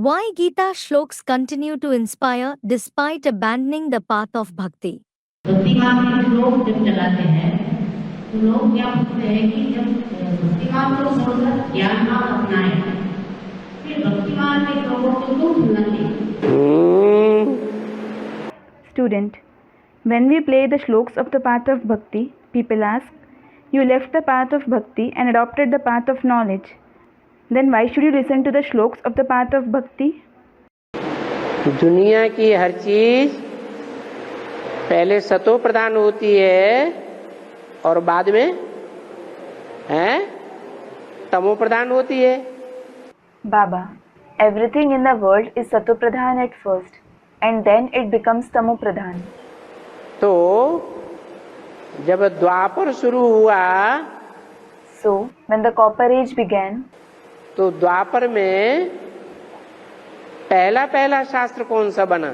Why Gita shloks continue to inspire despite abandoning the path of bhakti? भक्ति मार्ग में लोग जब चलाते हैं तो लोग क्या पूछते हैं कि जब भक्ति मार्ग को छोड़कर ज्ञान मार्ग अपनाए फिर भक्ति मार्ग के लोगों को क्यों चुनना चाहिए? Student, when we play the shloks of the path of bhakti, people ask, you left the path of bhakti and adopted the path of knowledge. Then why should you listen to the shloks of the path of bhakti? दुनिया की हर चीज पहले सतो प्रधान होती है और बाद में तमो प्रधान होती है। Baba, everything in the world is Sato Pradhan at first and then it becomes Tamo Pradhan. तो जब द्वापर शुरू हुआ So, when the Copper Age began, तो द्वापर में पहला शास्त्र कौन सा बना?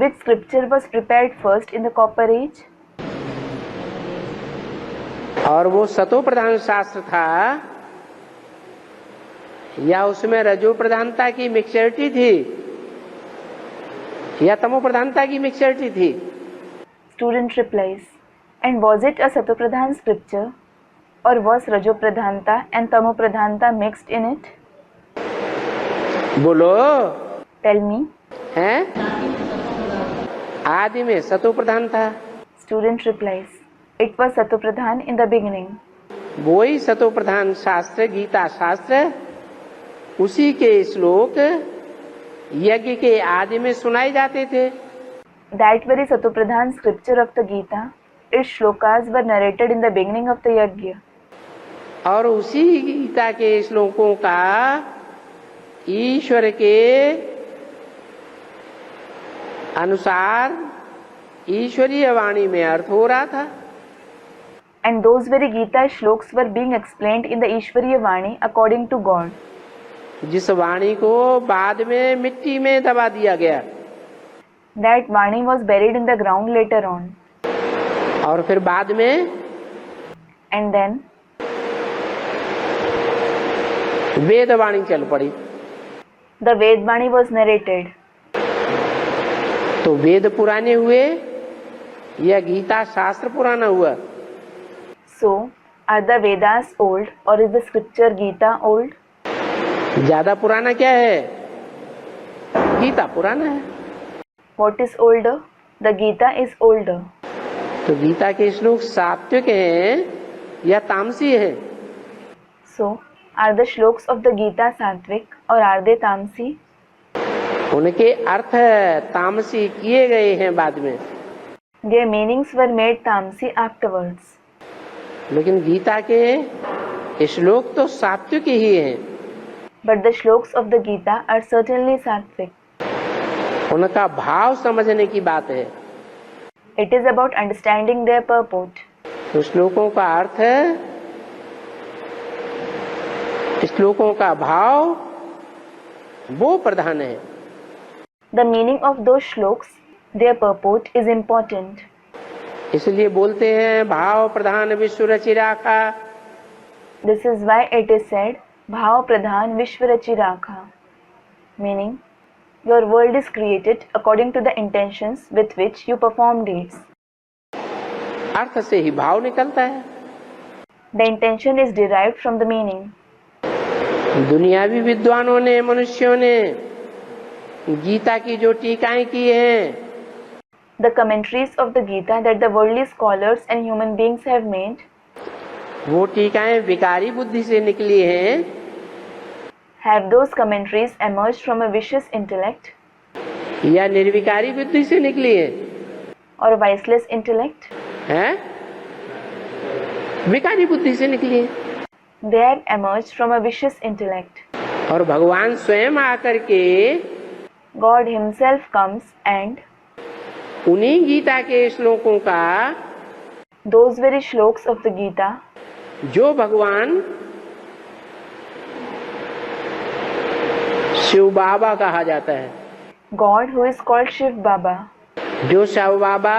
which scripture was prepared first in the Copper Age? और वो सतो प्रधान शास्त्र था या उसमें रजो प्रधानता की मिक्सचरिटी थी या तमो प्रधानता की मिक्सचरिटी थी? Student replies, and was it a Sato Pradhan scripture or was Rajo Pradhanta and Tamo Pradhanta mixed in it? बोलो। Tell me. हैं? आदि में सतो प्रधान था। Student replies, it was Sato Pradhan in the beginning. वही सतो प्रधान शास्त्र गीता शास्त्र उसी के श्लोक यज्ञ के आदि में सुनाए जाते थे। That very Sato Pradhan scripture of the Gita, its shlokas were narrated in the beginning of the yajna. और उसी गीता के श्लोकों का ईश्वर के अनुसार ईश्वरीय वाणी में अर्थ हो रहा था। And those very Gita shloks were being explained in the Ishwariya Vani according to God. जिस वाणी को बाद में मिट्टी में दबा दिया गया। That Vani was buried in the ground later on. और फिर बाद में And then वेद वाणी चल पड़ी। the Ved Vani was narrated. तो वेद पुराने हुए या गीता शास्त्र पुराना हुआ? So, are the Vedas old or is the scripture Gita old? ज्यादा पुराना क्या है? गीता पुराना है। What is older? The Gita is older. तो गीता के श्लोक सात्विक हैं या तामसी हैं? So, are the shloks of the Gita sattvic or are they tamsi? उनके अर्थ तामसी किए गए हैं बाद में। Their meanings were made tamsi afterwards. लेकिन गीता के श्लोक तो सात्विक ही हैं। But the shloks of the Gita are certainly sattvic. उनका भाव समझने की बात है। It is about understanding their purport. तो श्लोकों का अर्थ श्लोकों का भाव वो प्रधान है। The meaning of those shloks, their purport is important. इसलिए बोलते हैं भाव प्रधान विश्व रचि राखा। This is why it is said, Bhav Pradhan Vishwarachi Rakha. Meaning, your world is created according to the intentions with which you perform deeds. अर्थ से ही भाव निकलता है। The intention is derived from the meaning. दुनियावी विद्वानों ने मनुष्यों ने गीता की जो टीकाएं की हैं, The commentaries of the Gita that the worldly scholars and human beings have made, वो टीकाएं विकारी बुद्धि से निकली हैं have those commentaries emerged from a vicious intellect या निर्विकारी बुद्धि से निकली हैं? or a viceless intellect? हैं? विकारी बुद्धि से निकली हैं। They have emerged from a vicious intellect. और भगवान स्वयं आकर के God himself comes and उन्हीं गीता के श्लोकों का those very shloks of the Gita, जो भगवान शिव बाबा कहा जाता है, God who is called Shiv Baba, जो शिव बाबा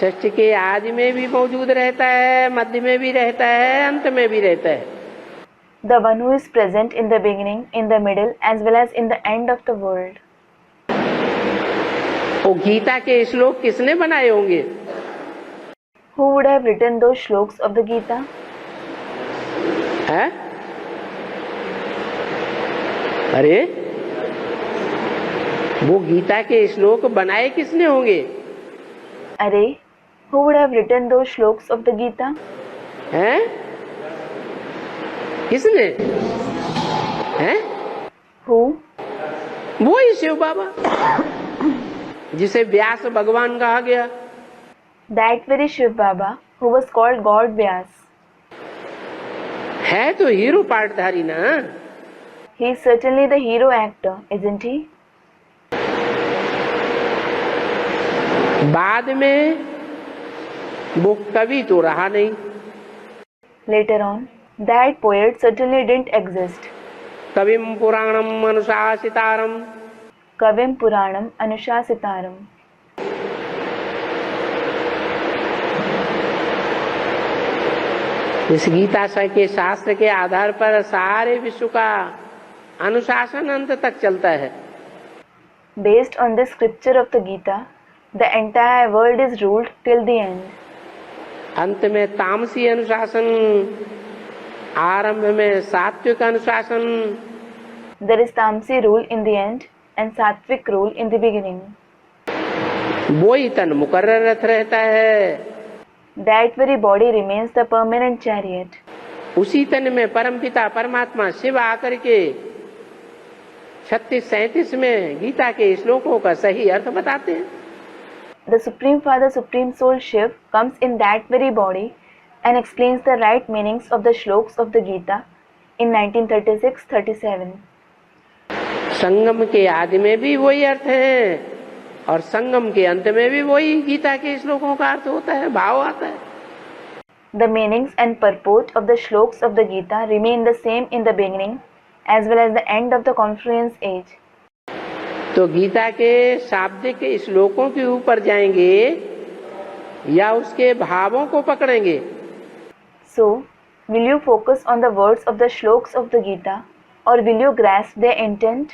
सृष्टि के आदि में भी मौजूद रहता है, मध्य में भी रहता है, अंत में भी रहता है। The one who is present in the beginning, in the middle, as well as in the end of the world. वो गीता के श्लोक किसने बनाए होंगे? Who would have written those shloks of the Gita? है? अरे वो गीता के श्लोक बनाए किसने होंगे? Arey, who would have written those shloks of the Gita? हैं? किसने? हैं? Who? वो ही शिव बाबा जिसे व्यास भगवान कहा गया। That very Shiv Baba, who was called God Vyas. है तो हीरो पार्टधारी ना। He is certainly the hero actor, isn't he? बाद में वो कवि तो रहा नहीं। Later on, that poet certainly didn't exist. कविम पुराणम अनुशासितारम। Kavim Puranam Anushasitaram. इस गीता के शास्त्र के आधार पर सारे विश्व का अनुशासन अंत तक चलता है। Based on the scripture of the Gita, the entire world is ruled till the end. अंत में तामसी अनुशासन, आरंभ में सात्विक अनुशासन। There is Tamsi rule in the end and Sattvic rule in the beginning. वो ही तन मुकर्रर रथ रहता है। That very body remains the permanent chariot. उसी तन में परमपिता परमात्मा शिव आकर के 36-37 में गीता के श्लोकों का सही अर्थ बताते हैं। The Supreme Father, Supreme Soul Shiv comes in that very body and explains the right meanings of the shloks of the Gita in 1936-37. संगम के आदि में भी वही अर्थ है और संगम के अंत में भी वही गीता के श्लोकों का अर्थ होता है, भाव आता है। The meanings and purport of the shloks of the Gita remain the same in the beginning as well as the end of the confluence age. तो गीता के शाब्दिक श्लोकों के ऊपर जाएंगे या उसके भावों को पकड़ेंगे? So, will you focus on the words of the shloks of the Gita or will you grasp their intent?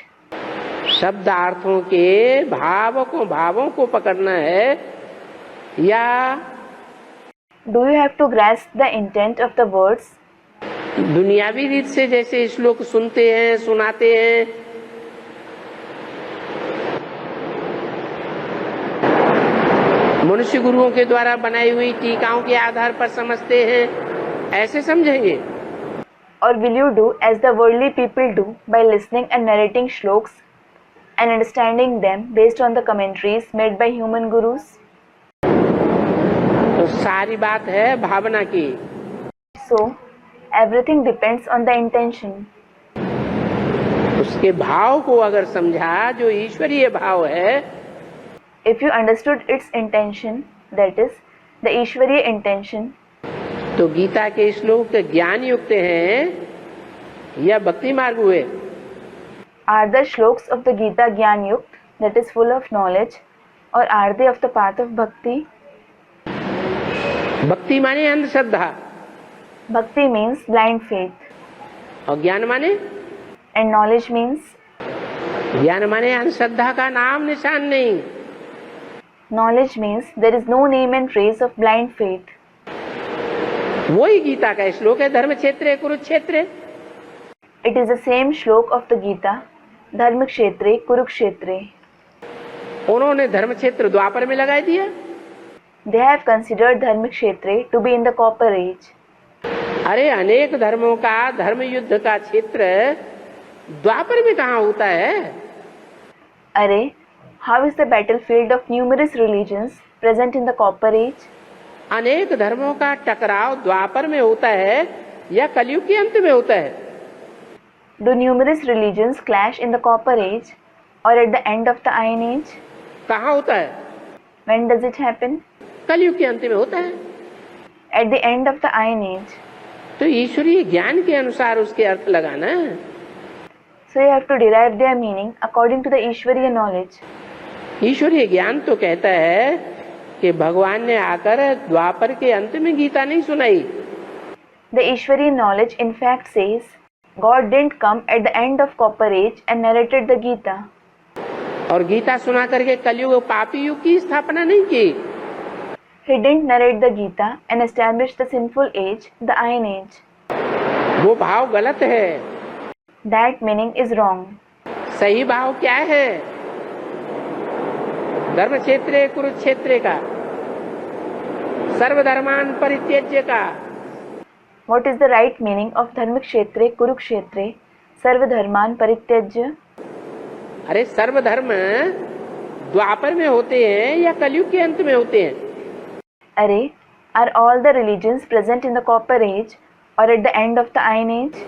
शब्दार्थों के भावों को पकड़ना है या Do you have to grasp the intent of the words? दुनियावी रीत से जैसे श्लोक सुनते हैं, सुनाते हैं, मनुष्य गुरुओं के द्वारा बनाई हुई टीकाओं के आधार पर समझते हैं, ऐसे समझेंगे? Or will you do as the worldly people do by listening and narrating shloks and understanding them based on the commentaries made by human gurus? तो सारी बात है भावना की। So, everything depends on the intention. उसके भाव को अगर समझा, जो ईश्वरीय भाव है, If you understood its intention, that is, the Ishwariya intention, तो गीता के श्लोक ज्ञान युक्त हैं या भक्ति मार्ग हुए? are the shloks of the Gita Gyan Yukt, that is full of knowledge, or are they of the path of bhakti? भक्ति माने अंधश्रद्धा Bhakti means blind faith, और ज्ञान माने? and knowledge means? ज्ञान माने अंधश्रद्धा का नाम निशान नहीं। Knowledge means there is no name and trace of blind faith. वही गीता का श्लोक है, धर्म क्षेत्र Kurukshetra. It is the same shlok of the Gita, Dharma Kshetre, Kurukshetre. उन्होंने धर्म क्षेत्र द्वापर में लगा दिया। They have considered Dharma Kshetre to be in the copper age. अरे अनेक धर्मों का धर्म युद्ध का क्षेत्र द्वापर में कहाँ होता है? Arey, how is the battlefield of numerous religions present in the copper age? अनेक धर्मों का टकराव द्वापर में होता है या कलयुग के अंत में होता है? Do numerous religions clash in the copper age or at the end of the iron age? कहाँ होता है? When does it happen? कलयुग के अंत में होता है। At the end of the iron age. तो ईश्वरीय ज्ञान के अनुसार उसके अर्थ लगाना। So you have to derive their meaning according to the Ishwariya knowledge. ईश्वरीय ज्ञान तो कहता है कि भगवान ने आकर द्वापर के अंत में गीता नहीं सुनाई। The Ishwariya knowledge in fact says God didn't come at the end of Copper Age and narrated the Gita. और गीता सुना करके कलयुग पापी युग की स्थापना नहीं की। He didn't narrate the Gita and establish the sinful age, the Iron Age. वो भाव गलत है। That meaning is wrong. सही भाव क्या है? धर्म क्षेत्रे कुरुक्षेत्रे का, सर्वधर्मान परित्यज्य का। What is the right meaning of Dharmakshetre, Kurukshetre, Sarvadharman Parityajya? अरे सर्वधर्म द्वापर में होते हैं या कलयुग के अंत में होते हैं? Array, are all the religions present in the Copper Age or at the end of the Iron Age?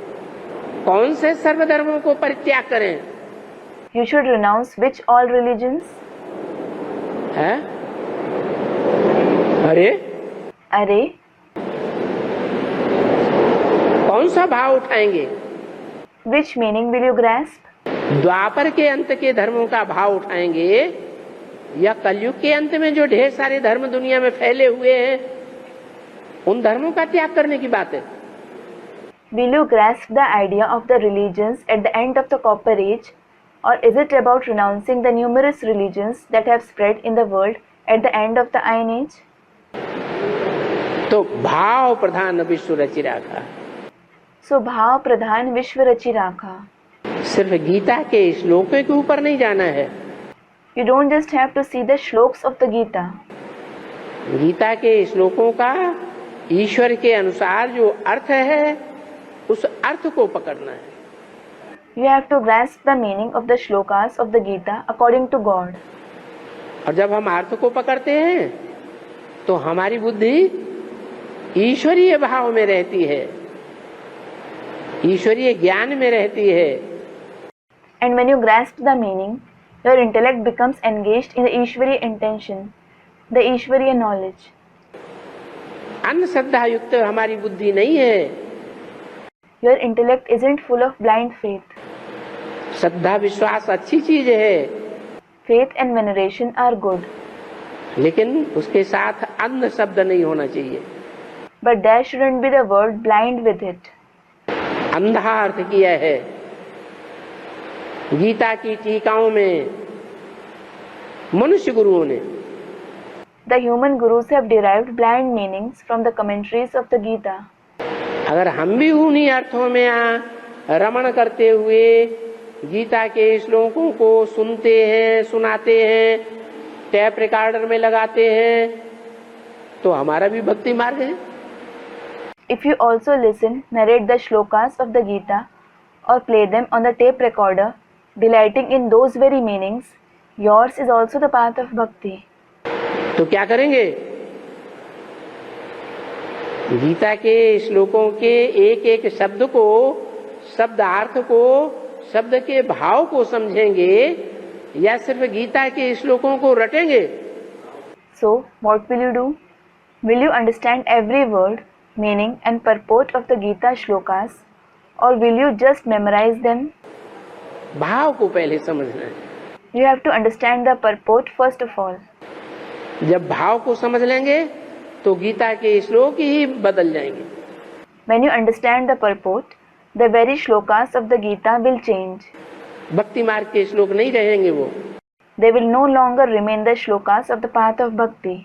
कौन से सर्वधर्मों को परित्याग करें? You should renounce which all religions? है? अरे Array, कौन सा भाव उठाएंगे? which meaning will you grasp? द्वापर के अंत के धर्मों का भाव उठाएंगे या कलयुग के अंत में जो ढेर सारे धर्म दुनिया में फैले हुए हैं उन धर्मों का त्याग करने की बात है? Will you grasp the idea of the religions at the end of the Copper Age, or is it about renouncing the numerous religions that have spread in the world at the end of the Iron Age? तो भाव प्रधान विश्व रचि राखा। So भाव प्रधान विश्व रचि राखा। सिर्फ गीता के श्लोकों के ऊपर नहीं जाना है। You don't just have to see the shloks of the Gita. Gita के श्लोकों का ईश्वर के अनुसार जो अर्थ है उस अर्थ को पकड़ना है। You have to grasp the meaning of the shlokas of the Gita according to God. और जब हम अर्थ को पकड़ते हैं तो हमारी बुद्धि ईश्वरीय भाव में रहती है, ईश्वरीय ज्ञान में रहती है। And when you grasp the meaning, your intellect becomes engaged in the Ishwariya intention, the Ishwariya knowledge. अन्य श्रद्धा युक्त हमारी बुद्धि नहीं है। Your intellect isn't full of blind faith. श्रद्धा विश्वास अच्छी चीज है, Faith and veneration are good, लेकिन उसके साथ अन्य शब्द नहीं होना चाहिए। but there shouldn't be the word blind with it. अंधा अर्थ किया है। गीता की टीकाओं में मनुष्य गुरुओं ने The human gurus have derived blind meanings from the commentaries of the Gita. अगर हम भी उन्हीं अर्थों में रमण करते हुए गीता के श्लोकों को सुनते हैं, सुनाते हैं, टैप रिकॉर्डर में लगाते हैं, तो हमारा भी भक्ति मार्ग है। If you also listen, narrate the shlokas of the Gita or play them on the tape recorder, delighting in those very meanings, yours is also the path of bhakti. तो क्या करेंगे? गीता के श्लोकों के एक एक शब्द को, शब्दार्थ को, शब्द के भाव को समझेंगे या सिर्फ गीता के श्लोकों को रटेंगे? So, what will you do? Will you understand every word, meaning and purport of the Gita shlokas, or will you just memorize them? भाव को पहले समझना है। You have to understand the purport first of all. जब भाव को समझ लेंगे तो गीता के श्लोक ही बदल जाएंगे। When you understand the purport, the very shlokas of the Gita will change. भक्ति मार्ग के श्लोक नहीं रहेंगे वो। They will no longer remain the shlokas of the path of bhakti.